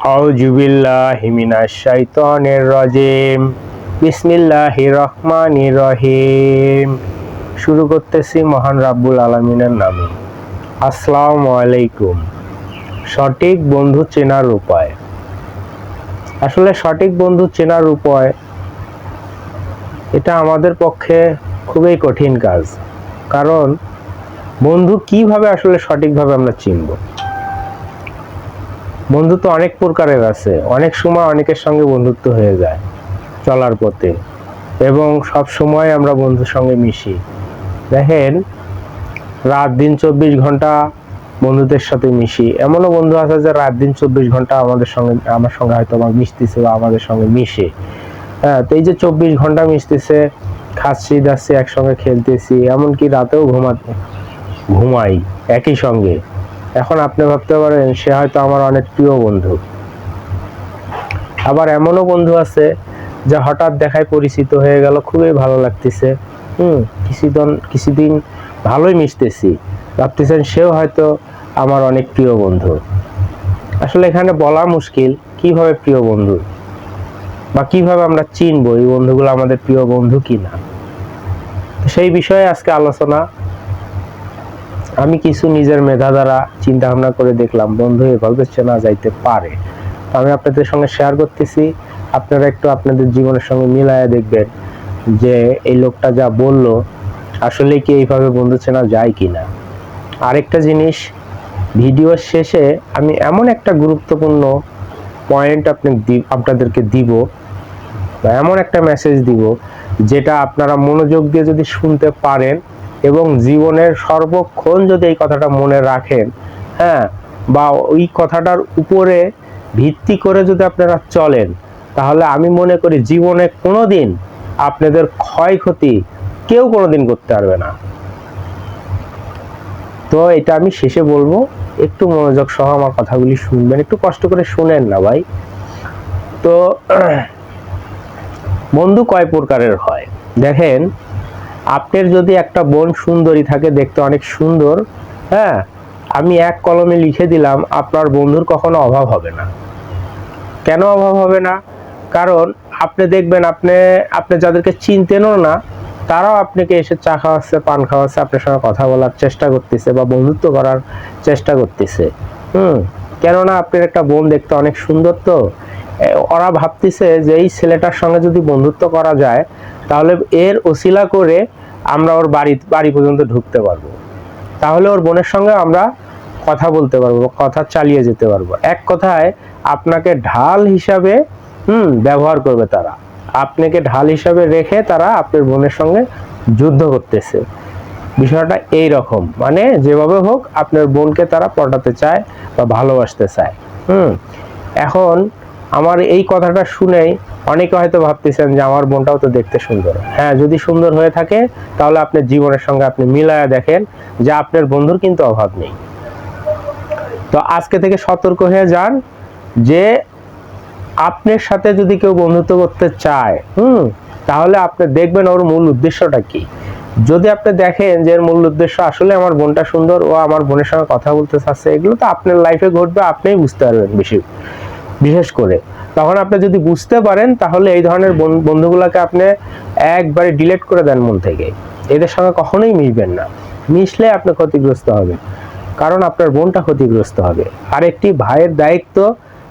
আউযুবিল্লাহি মিনাশ শাইতানির রাজিম। বিসমিল্লাহির রহমানির রহিম। শুরু করতেছি মহান রাব্বুল আলামিনের নামে। আসসালামু আলাইকুম। সঠিক বন্ধু চেনার উপায়। আসলে সঠিক বন্ধু চেনার উপায় এটা আমাদের পক্ষে খুবই কঠিন কাজ, কারণ বন্ধু কিভাবে আসলে সঠিকভাবে আমরা চিনব। বন্ধু তো অনেক প্রকারের আছে, অনেক সময় অনেকের সঙ্গে বন্ধুত্ব হয়ে যায় চলার পথে, এবং সব সময় আমরা বন্ধুর সঙ্গে মিশি। দেখেন, রাত দিন 24 ঘন্টা বন্ধুদের সাথে মিশি। এমনও বন্ধু আছে যে রাত দিন 24 ঘন্টা আমার সঙ্গে হয়তো মিশতেছে বা আমাদের সঙ্গে মিশে। হ্যাঁ, তো এই যে 24 ঘন্টা মিশতেছে, খাচ্ছি দাচ্ছি, একসঙ্গে খেলতেছি, এমনকি রাতেও ঘুমাই একই সঙ্গে। এখন আপনি ভাবতে পারেন সে হয়তো আমার অনেক প্রিয় বন্ধু। আবার এমনও বন্ধু আছে যা হঠাৎ দেখায় পরিচিত হয়ে গেল, খুবই ভালো লাগতেছে, কিছুদিন ভালোই মিশতেছি, ভাবতেছেন সেও হয়তো আমার অনেক প্রিয় বন্ধু। আসলে এখানে বলা মুশকিল কিভাবে প্রিয় বন্ধু বা কিভাবে আমরা চিনবো এই বন্ধুগুলো আমাদের প্রিয় বন্ধু কিনা। সেই বিষয়ে আজকে আলোচনা। আমি কিছু নিজের মেধা দ্বারা চিন্তা ভাবনা করে দেখলাম বন্ধু এভাবে চেনা যাইতে পারে। আমি আপনাদের সঙ্গে শেয়ার করতেছি, আপনারা একটু আপনাদের জীবনের সঙ্গে মিলায়া দেখবেন যে এই লোকটা যা বলল আসলে কি এইভাবে বন্ধু চেনা যায় কিনা। আরেকটা জিনিস, ভিডিওর শেষে আমি এমন একটা গুরুত্বপূর্ণ পয়েন্ট আপনাদেরকে দিব বা এমন একটা মেসেজ দিব যেটা আপনারা মনোযোগ দিয়ে যদি শুনতে পারেন এবং জীবনের সর্বক্ষণ যদি এই কথাটা মনে রাখেন, হ্যাঁ, বা ওই কথাটার উপরে ভিত্তি করে যদি আপনারা চলেন, তাহলে আমি মনে করি জীবনে কোনোদিন আপনাদের ক্ষয়ক্ষতি কেউ কোনোদিন করতে পারবে না। তো এটা আমি শেষে বলবো, একটু মনোযোগ সহ আমার কথাগুলি শুনবেন, একটু কষ্ট করে শুনেন না ভাই। তো বন্ধু কয় প্রকারের হয় দেখেন, আপনার যদি একটা বোন সুন্দরী থাকে, দেখতে অনেক সুন্দর, হ্যাঁ, আমি এক কলমে লিখে দিলাম আপনার বন্ধুর কখনো অভাব হবে না। কেন অভাব হবে না? কারণ আপনি দেখবেন আপনি যাদেরকে চিনতেনও না তারাও আপনাকে এসে চা খাওয়াচ্ছে, পান খাওয়াচ্ছে, আপনার সঙ্গে কথা বলার চেষ্টা করতেছে বা বন্ধুত্ব করার চেষ্টা করতেছে। কেননা আপনার একটা বোন দেখতে অনেক সুন্দর, তো ওরা ভাবতেছে যে এই ছেলেটার সঙ্গে যদি বন্ধুত্ব করা যায় তাহলে এর ওসিলা করে আমরা ওর বাড়ি পর্যন্ত ঢুকতে পারবো, তাহলে ওর বোনের সঙ্গে আমরা কথা বলতে পারবো, কথা চালিয়ে যেতে পারবো। এক কথায় আপনাকে ঢাল হিসাবে ব্যবহার করবে তারা, আপনাকে ঢাল হিসাবে রেখে তারা আপনার বোনের সঙ্গে যুদ্ধ করতেছে। বিষয়টা এই রকম, মানে যেভাবে হোক আপনার বোনকে তারা পটাতে চায় বা ভালোবাসতে চায়। এখন আমার এই কথাটা শুনেই অনেকে হয়তো ভাবতেছেন যে আমার বোনটাও তো দেখতে সুন্দর। হ্যাঁ, যদি সুন্দর হয়ে থাকে তাহলে আপনার জীবনের সঙ্গে আপনি মিলায়া দেখেন যে আপনার বন্ধুর কিন্তু অভাব নেই। তো আজকে থেকে সতর্ক হয়ে যান যে আপনার সাথে যদি কেউ বন্ধুত্ব করতে চায়, তাহলে আপনি দেখবেন ওর মূল উদ্দেশ্যটা কি। যদি আপনি দেখেন যে এর মূল উদ্দেশ্য আসলে আমার বোনটা সুন্দর, ও আমার বোনের সঙ্গে কথা বলতে চাচ্ছে, এগুলো তো আপনার লাইফে ঘটবে, আপনিই বুঝতে পারবেন বিশেষ করে। তখন আপনি যদি বুঝতে পারেন তাহলে এই ধরনের বন্ধুগুলোকে আপনি একবারে ডিলিট করে দেন মন থেকে। এদের সঙ্গে কখনোই মিশবেন না, মিশলে আপনি ক্ষতিগ্রস্ত হবেন, কারণ আপনার বোনটা ক্ষতিগ্রস্ত হবে। আর একটি ভাইয়ের দায়িত্ব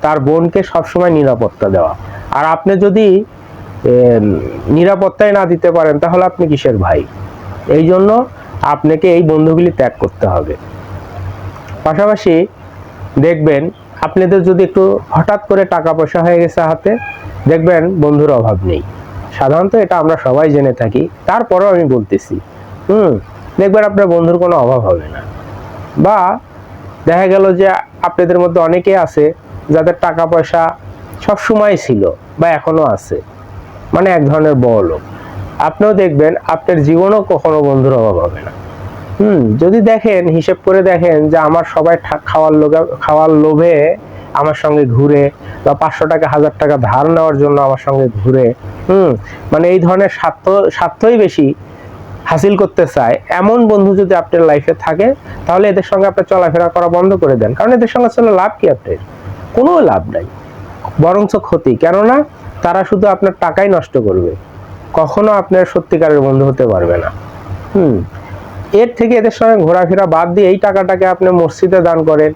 তার বোনকে সবসময় নিরাপত্তা দেওয়া। আর আপনি যদি নিরাপত্তাই না দিতে পারেন তাহলে আপনি কিসের ভাই? এই জন্য আপনাকে এই বন্ধুগুলি ত্যাগ করতে হবে। পাশাপাশি দেখবেন আপনাদের যদি একটু হঠাৎ করে টাকা পয়সা হয়ে গেছে হাতে, দেখবেন বন্ধুর অভাব নেই। সাধারণত এটা আমরা সবাই জেনে থাকি, তারপরেও আমি বলতেছি, দেখবেন আপনার বন্ধুর কোনো অভাব হবে না। বা দেখা গেল যে আপনাদের মধ্যে অনেকে আছে যাদের টাকা পয়সা সবসময় ছিল বা এখনো আছে, মানে এক ধরনের বড় লোক। আপনিও দেখবেন আপনার জীবনেও কখনো বন্ধুর অভাব হবে না। যদি দেখেন, হিসেব করে দেখেন যে আমার সবাই খাওয়ার লোভে আমার সঙ্গে ঘুরে, বা 500 টাকা 1000 টাকা ধার নেওয়ার জন্য আমার সঙ্গে ঘুরে, মানে এই ধরনের স্বার্থই বেশি হাসিল করতে চায়, এমন বন্ধু যদি আপনার লাইফে থাকে তাহলে এদের সঙ্গে আপনি চলাফেরা করা বন্ধ করে দেন। কারণ এদের সঙ্গে চলে লাভ কি আপনার? কোনো লাভ নাই, বরঞ্চ ক্ষতি। কেননা তারা শুধু আপনার টাকাই নষ্ট করবে, কখনো আপনার সত্যিকারের বন্ধু হতে পারবে না। এর থেকে এদের সঙ্গে ঘোরাফেরা বাদ দিয়ে এই টাকাটাকে আপনি মসজিদে দান করেন,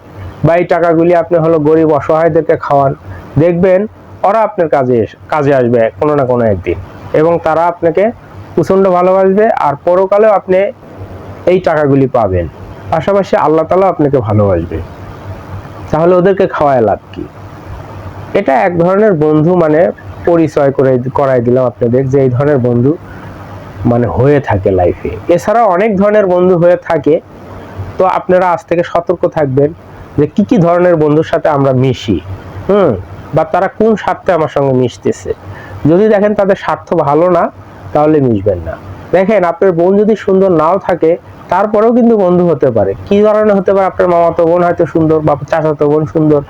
বা এই টাকাগুলি আপনি হলো গরিব অসহায়দেরকে খাওয়ান, দেখবেন ওরা আপনার কাজে আসবে কোনো না কোনো একদিন, এবং তারা আপনাকে প্রচন্ড ভালোবাসবে, আর পরকালেও আপনি এই টাকাগুলি পাবেন, পাশাপাশি আল্লাহ তাআলা আপনাকে ভালোবাসবে। তাহলে ওদেরকে খাওয়ায় লাভ কি? এটা এক ধরনের বন্ধু মানে পরিচয় করাই দিলাম আপনাদের, যে এই ধরনের বন্ধু মানে হয়ে থাকে লাইফে। এছাড়াও অনেক ধরনের বন্ধু হয়ে থাকে, তো আপনারা আজ থেকে সতর্ক থাকবেন যে কি কি ধরনের বন্ধুর সাথে আমরা মিশি, বা তারা কোন স্বার্থে আমার সঙ্গে মিশতেছে। যদি দেখেন তাদের স্বার্থ ভালো না, তাহলে মিশবেন না। দেখেন আপনার বোন যদি সুন্দর নাও থাকে, তারপরেও কিন্তু বন্ধু হতে পারে। কি ধরনের হতে পারে? আপনার মামাতো বোন হয়তো সুন্দর, বা চাচাতো বোন সুন্দর।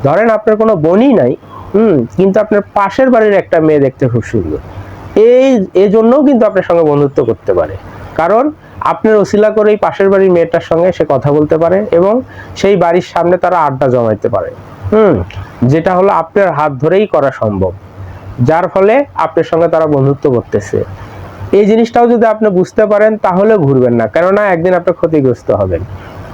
ধরেন আপনার কোনো বোনই নাই, কিন্তু আপনার পাশের বাড়ির একটা মেয়ে দেখতে খুব সুন্দর, এই জন্যও কিন্তু আপনার সঙ্গে বন্ধুত্ব করতে পারে। কারণ আপনার ওসিলা করে এই পাশের বাড়ির মেয়েটার সঙ্গে সে কথা বলতে পারে, এবং সেই বাড়ির সামনে তারা আড্ডা জমাইতে পারে, যেটা হলো আপনার হাত ধরেই করা সম্ভব, যার ফলে আপনার সঙ্গে তারা বন্ধুত্ব করতেছে। এই জিনিসটাও যদি আপনি বুঝতে পারেন, তাহলে ঘুরবেন না, কেননা একদিন আপনি ক্ষতিগ্রস্ত হবেন।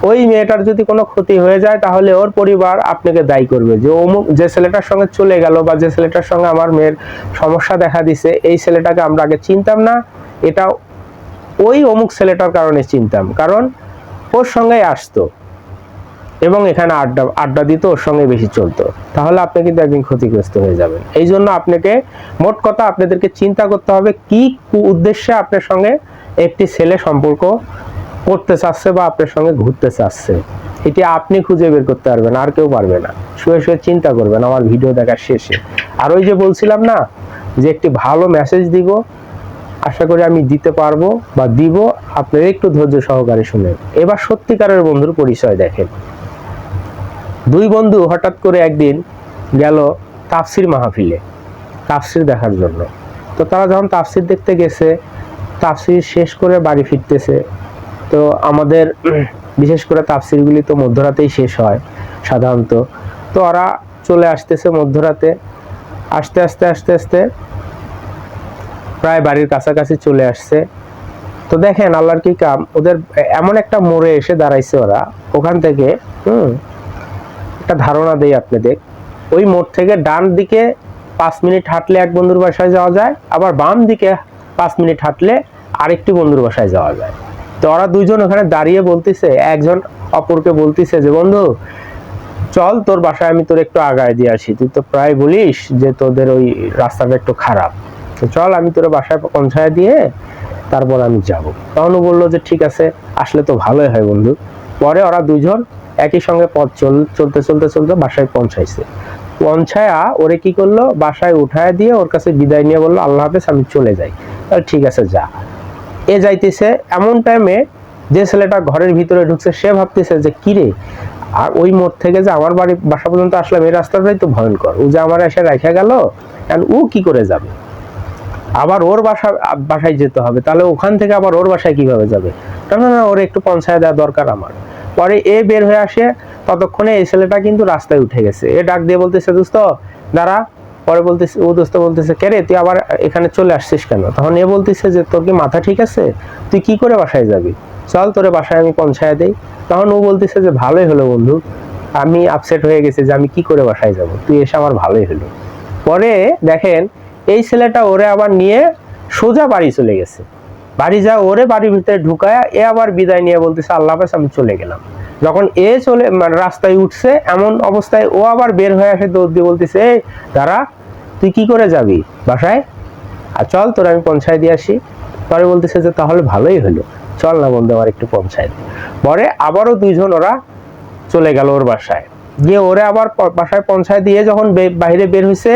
ওই মেয়েটার যদি কোনো ক্ষতি হয়ে যায়, তাহলে ওর পরিবার আপনাকে দায়ী করবে, যে অমুক যে ছেলেটার সঙ্গে চলে গেল, বা যে ছেলেটার সঙ্গে আমার মেয়ের সমস্যা দেখা দিছে, এই ছেলেটাকে আমরা আগে চিনতাম না, এটা ওই অমুক ছেলেটার কারণে চিনতাম, কারণ ওর সঙ্গেই আসতো এবং এখানে আড্ডা দিত, ওর সঙ্গে বেশি চলতো। তাহলে আপনি কিন্তু একদিন ক্ষতিগ্রস্ত হয়ে যাবেন। এই জন্য আপনাকে মোট কথা আপনাদেরকে চিন্তা করতে হবে কি উদ্দেশ্যে আপনার সঙ্গে একটি ছেলে সম্পর্ক করতে চাচ্ছে বা আপনার সঙ্গে ঘুরতে চাচ্ছে। এটি আপনি খুঁজে বের করতে পারবেন, আর কেউ পারবে না। শুয়ে শুয়ে চিন্তা করবেন আমার ভিডিও দেখার শেষে। আর ওই যে বলছিলাম না, যে একটি ভালো মেসেজ দিব, আশা করি আমি দিতে পারবো বা দিব, আপনারা একটু ধৈর্য সহকারে শুনেন। এবার সত্যিকারের বন্ধুর পরিচয় দেখেন। দুই বন্ধু হঠাৎ করে একদিন গেল তাফসির মাহফিলে, তাফসির দেখার জন্য। তো তারা যখন তাফসির দেখতে গেছে, তাফসির শেষ করে বাড়ি ফিরতেছে। তো আমাদের বিশেষ করে তাফসিরগুলি তো মধ্যরাতেই শেষ হয় সাধারণত। তো ওরা চলে আসতেছে মধ্যরাতে, আস্তে আস্তে আস্তে আস্তে প্রায় বাড়ির কাছাকাছি চলে আসছে। তো দেখেন আল্লাহর কি কাম, ওদের এমন একটা মোড়ে এসে দাঁড়াইছে ওরা। ওখান থেকে একটা ধারণা দেই আপনাদের, ওই মোড় থেকে ডান দিকে 5 মিনিট হাঁটলে এক বন্ধুর বাসায় যাওয়া যায়, আবার বাম দিকে 5 মিনিট হাঁটলে আরেকটি বন্ধুর বাসায় যাওয়া যায়। তো ওরা দুইজন ওখানে দাঁড়িয়ে বলতেছে, একজন অপরকে বলতেছে যে বন্ধু চল তোর বাসায় আমি তোর একটু আগায় দিয়ে আসি, তুই তো প্রায় বলিস যে তোদের ওই রাস্তাটা একটু খারাপ, তো চল আমি তোর বাসায় পৌঁছায় দিয়ে তারপর আমি যাব। তখন ও বললো যে ঠিক আছে, আসলে তো ভালোই হয় বন্ধু। পরে ওরা দুজন একই সঙ্গে পথ চলতে চলতে চলতে বাসায় পৌঁছাইছে। পৌঁছায়া ওরে কি করলো, বাসায় উঠায় দিয়ে ওর কাছে বিদায় নিয়ে বললো আল্লাহ হাফেজ, আমি চলে যাই। তাহলে ঠিক আছে যা। এ যাইতেছে, এমন টাইমে যে ছেলেটা ঘরের ভিতরে ঢুকছে সে ভাবতেছে যে কিরে, আর ওই মোড় থেকে যে আমার বাসা পর্যন্ত আসলাম, এই রাস্তাটাই তো ভয়ঙ্কর, ও যে আমার এসে রেখে গেল, ও কি করে যাবে, আবার ওর বাসায় যেতে হবে, তাহলে ওখান থেকে আবার ওর বাসায় কিভাবে যাবে? না না, ওর একটু পৌঁছায় দেওয়া দরকার আমার। পরে এ বের হয়ে আসে, ততক্ষণে এই ছেলেটা কিন্তু রাস্তায় উঠে গেছে। এ ডাক দিয়ে বলতেছে দোস্ত দাঁড়া। পরে বলতেছে, ও দোস্ত বলতেছে কে রে, তুই আবার এখানে চলে আসছিস কেন? তখন এ বলতেছে যে তোর কি মাথা ঠিক আছে, তুই কি করে বাসায় যাবি, চল তোরে বাসায় আমি পৌঁছায় দেই। তখন ও বলতেছে যে ভালোই হলো বন্ধু, আমি আপসেট হয়ে গেছি যে আমি কি করে বাসায় যাব, তুই এসে আমার ভালোই হলো। পরে দেখেন এই ছেলেটা ওরে আবার নিয়ে সোজা বাড়ি চলে গেছে। বাড়ি যা ওরে বাড়ির ভিতরে ঢুকায়া এ আবার বিদায় নিয়ে বলতেছে আল্লাহ হাফেজ, আমি চলে গেলাম। যখন এ চলে রাস্তায় উঠছে, এমন অবস্থায় ও আবার বের হয়ে আসে দৌড় দিয়ে বলতেছে এই দাঁড়া, তুই কি করে যাবি বাসায়, আর চল তোর আমি পৌঁছায় দিয়ে আসি। পরে বলতেছে যে তাহলে ভালোই হলো, চল না বন্ধু আমার একটু পৌঁছায় দে। পরে আবারও দুইজন ওরা চলে গেল ওর বাসায় গিয়ে, ওরে আবার বাসায় পৌঁছায় দিয়ে যখন বাইরে বের হয়েছে,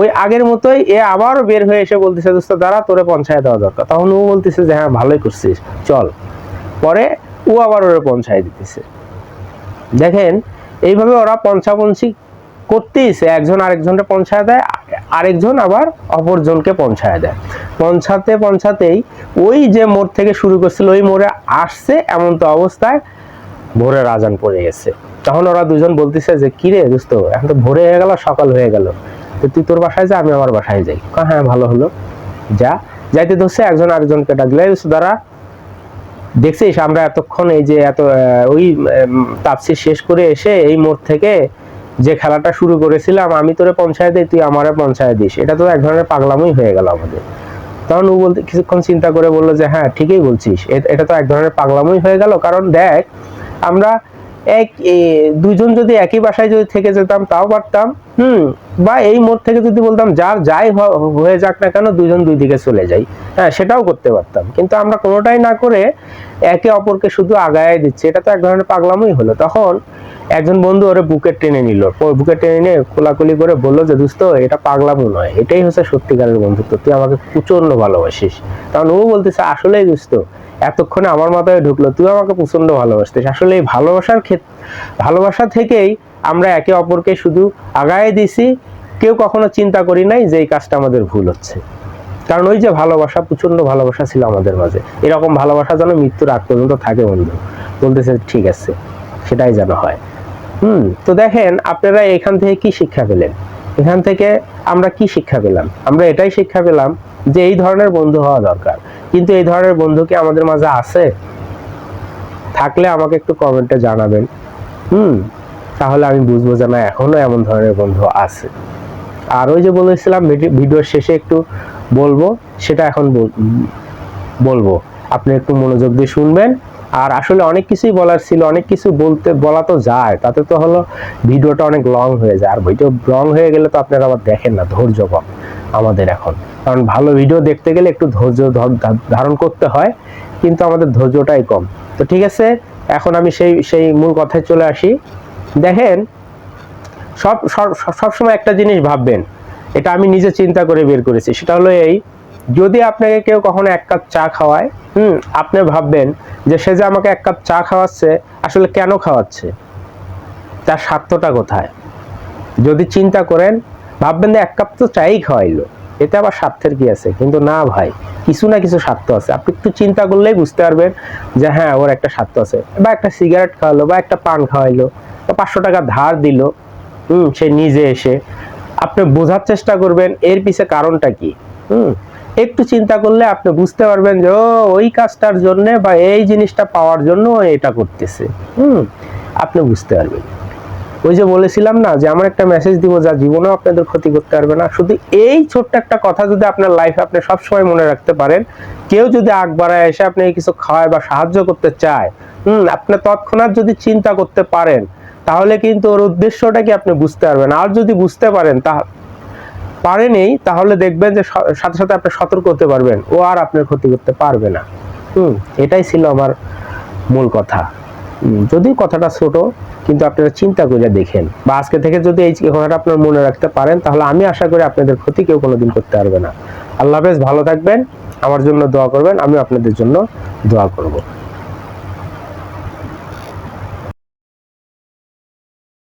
ওই আগের মতোই এ আবারও বের হয়ে এসে বলতেছে দোস্ত দাঁড়া, তোরে পৌঁছায় দেওয়া দরকার। তখন ও বলতেছে যে হ্যাঁ ভালোই করছিস, চল। পরে ও আবার ওরে পৌঁছায় দিতেছে। দেখেন এইভাবে ওরা পৌঁছাপৌঁছি করতেইছে, একজন আরেকজনকে পৌঁছায় দেয়, আরেকজন আবার অপরজনকে পৌঁছায় দেয়। পৌঁছাতে পৌঁছাতেই ওই যে মোড় থেকে শুরু করছিল ওই মোড়ে আসছে, এমন তো অবস্থায় ভোরের আজান পড়ে গেছে। তখন ওরা দুজন বলতেছে যে কি রে দোস্ত, এখন তো ভোরে হয়ে গেল, সকাল হয়ে গেল, তো তুই তোর বাসায় যা, আমি আমার বাসায় যাই। হ্যাঁ ভালো হলো, যা। যাইতে ধরছে, একজন আরেকজনকে ডাকলে, দাঁড়া, দেখছিস আমরা এতক্ষণ এই যে এত ওই তাফসীর শেষ করে এসে এই মোড় থেকে যে খেলাটা শুরু করেছিলাম, আমি তোরে পৌঁছায় দিই, তুই আমারে পৌঁছায় দিস, এটা তো এক ধরনের পাগলামই হয়ে গেল আমাদের। তখন ও বলতে কিছুক্ষণ চিন্তা করে বললো যে হ্যাঁ ঠিকই বলছিস, এটা তো এক ধরনের পাগলামই হয়ে গেল। কারণ দেখ, আমরা দুইজন যদি একই বাসায় যদি থেকে যেতাম তাও পারতাম, বা এই মোড় থেকে যদি বলতাম যার যাই হয়ে যাক না কেন, দুইজন দুই দিকে চলে যাই, হ্যাঁ সেটাও করতে পারতাম। কিন্তু আমরা কোনোটাই না করে একে অপরকে শুধু আগায় দিচ্ছি, এটা তো এক ধরনের পাগলামই হলো। তখন একজন বন্ধু ওরে বুকে টেনে নিল, বুকে টেনে নিয়ে কোলাকুলি করে বললো যে দোস্ত, এটা পাগলামো নয়, এটাই হচ্ছে সত্যিকারের বন্ধুত্ব, তুই আমাকে প্রচন্ড ভালোবাসিস। তখন ও বলতেছে আসলেই দোস্ত, এতক্ষণে আমার মাথায় ঢুকলো তুই আমাকে প্রচন্ড ভালোবাসতিস। আসলে এই ভালোবাসা থেকেই আমরা একে অপরকে শুধু আগায় দিছি, কেউ কখনো চিন্তা করি নাই যে এই কাজটা আমাদের ভুল হচ্ছে। কারণ ওই যে ভালোবাসা, প্রচন্ড ভালোবাসা ছিল আমাদের মাঝে, এরকম ভালোবাসা যেন মৃত্যুর আগ পর্যন্ত থাকে। বন্ধু বলতেছে ঠিক আছে, সেটাই যেন হয়। তো দেখেন আপনারা এখান থেকে কি শিক্ষা পেলেন? এখান থেকে আমরা কি শিক্ষা পেলাম? আমরা এটাই শিক্ষা পেলাম যে এই ধরনের বন্ধু হওয়া দরকার। কিন্তু এই ধরনের বন্ধু কি আমাদের মাঝে আছে? থাকলে আমাকে একটু কমেন্টে জানাবেন, তাহলে আমি বুঝবো যে না, এখনো এমন ধরনের বন্ধু আছে। আর ওই যে বলেছিলাম ভিডিওর শেষে একটু বলবো, সেটা এখন বলবো, আপনি একটু মনোযোগ দিয়ে শুনবেন। আর আসলে অনেক কিছুই বলার ছিল, অনেক কিছু বলা তো যায়, তাতে তো হলো ভিডিওটা অনেক লং হয়ে যায়। আর ভিডিও লং হয়ে গেলে তো আপনারা আবার দেখেন না, ধৈর্য কম আমাদের এখন। কারণ ভালো ভিডিও দেখতে গেলে একটু ধৈর্য ধারণ করতে হয়, কিন্তু আমাদের ধৈর্যটাই কম। তো ঠিক আছে, এখন আমি সেই মূল কথায় চলে আসি। দেখেন, সবসময় একটা জিনিস ভাববেন, এটা আমি নিজে চিন্তা করে বের করেছি, সেটা হলো এই, যদি আপনাকে কেউ কখনো এক কাপ চা খাওয়ায়, আপনি ভাববেন যে সে যে আমাকে এক কাপ চা খাওয়াচ্ছে, আসলে কেন খাওয়াচ্ছে, তার স্বার্থটা কোথায়? যদি চিন্তা করেন, ভাববেন যে এক কাপ তো চাই খাওয়াইলো, এতে আবার স্বার্থের কি আছে? কিন্তু না ভাই, কিছু না কিছু স্বার্থ আছে। আপনি একটু চিন্তা করলেই বুঝতে পারবেন যে হ্যাঁ, ওর একটা স্বার্থ আছে। বা একটা সিগারেট খাওয়ালো, বা একটা পান খাওয়াইলো, বা 500 টাকা ধার দিল, সে নিজে এসে, আপনি বোঝার চেষ্টা করবেন এর পিছে কারণটা কি। একটু চিন্তা করলে আপনি বুঝতে পারবেন যে ওই কাজটার জন্য বা এই জিনিসটা পাওয়ার জন্য এটা করতেছে। আপনি বুঝতে পারবেন। ওই যে বলেছিলাম না যে আমার একটা মেসেজ দিব যা জীবনেও আপনাদের ক্ষতি করতে পারবে না। শুধু এই ছোট্ট একটা কথা যদি আপনার লাইফে আপনি সবসময় মনে রাখতে পারেন, কেউ যদি আগ বাড়ায় এসে আপনাকে কিছু খাওয়ায় বা সাহায্য করতে চায়, আপনি তৎক্ষণাৎ যদি চিন্তা করতে পারেন, তাহলে কিন্তু ওর উদ্দেশ্যটা কি আপনি বুঝতে পারবেন। আর যদি বুঝতে পারেনই, তাহলে দেখবেন যে সাথে সাথে আপনি সতর্ক হতে পারবেন, ও আর আপনার ক্ষতি করতে পারবে না। এটাই ছিল আমার মূল কথা। যদি কথাটা ছোট, কিন্তু আপনারা চিন্তা করে দেখেন, বা আজকে থেকে যদি এই কথাটা আপনার মনে রাখতে পারেন, তাহলে আমি আশা করি আপনাদের ক্ষতি কেউ কোনোদিন করতে পারবে না। আল্লাহ হাফেজ, ভালো থাকবেন, আমার জন্য দোয়া করবেন, আমি আপনাদের জন্য দোয়া করব।